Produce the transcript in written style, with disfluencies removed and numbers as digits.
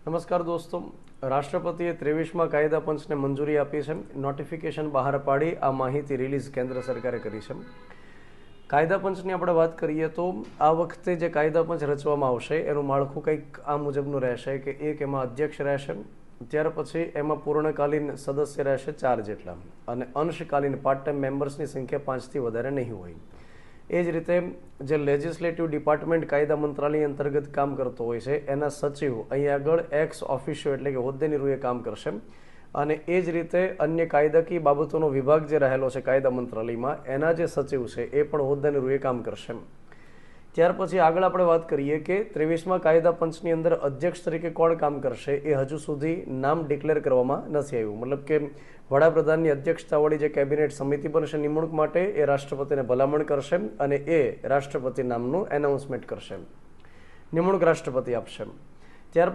નમસ્કાર દોસ્તો, રાષ્ટ્રપતિએ 23મા કાયદા પંચને મંજૂરી આપી છે. નોટિફિકેશન બહાર પાડી આ માહિતી રિલીઝ કેન્દ્ર સરકારે કરી છે. કાયદા પંચની આપણે વાત કરીએ તો આ વખતે જે કાયદા પંચ રચવામાં આવશે એનું માળખું કંઈક આ મુજબનું રહેશે કે એક એમાં અધ્યક્ષ રહેશે, ત્યાર પછી એમાં પૂર્ણકાલીન સદસ્ય રહેશે 4 જેટલા, અને અંશકાલીન પાર્ટ ટાઈમ મેમ્બર્સની સંખ્યા 5થી વધારે નહીં હોય. એ જ રીતે જે લેજિસ્લેટિવ ડિપાર્ટમેન્ટ કાયદા મંત્રાલય અંતર્ગત કામ કરતો હોય છે એના સચિવ અહીં આગળ એક્સ ઓફિશિયો એટલે કે હોદ્દેની રૂએ કામ કરશે. અને એ જ રીતે અન્ય કાયદાકીય બાબતોનો વિભાગ જે રહેલો છે કાયદા મંત્રાલયમાં એના જે સચિવ છે એ પણ હોદ્દાની રૂએ કામ કરશે. ત્યાર પછી આગળ આપણે વાત કરીએ કે 23મા કાયદા પંચની અંદર અધ્યક્ષ તરીકે કોણ કામ કરશે એ હજુ સુધી નામ ડિક્લેર કરવામાં નથી આવ્યું. મતલબ કે વડાપ્રધાનની અધ્યક્ષતાવાળી જે કેબિનેટ સમિતિ બનશે નિમણૂક માટે એ રાષ્ટ્રપતિને ભલામણ કરશે અને એ રાષ્ટ્રપતિ નામનું એનાઉન્સમેન્ટ કરશે, નિમણૂક રાષ્ટ્રપતિ આપશે. ત્યાર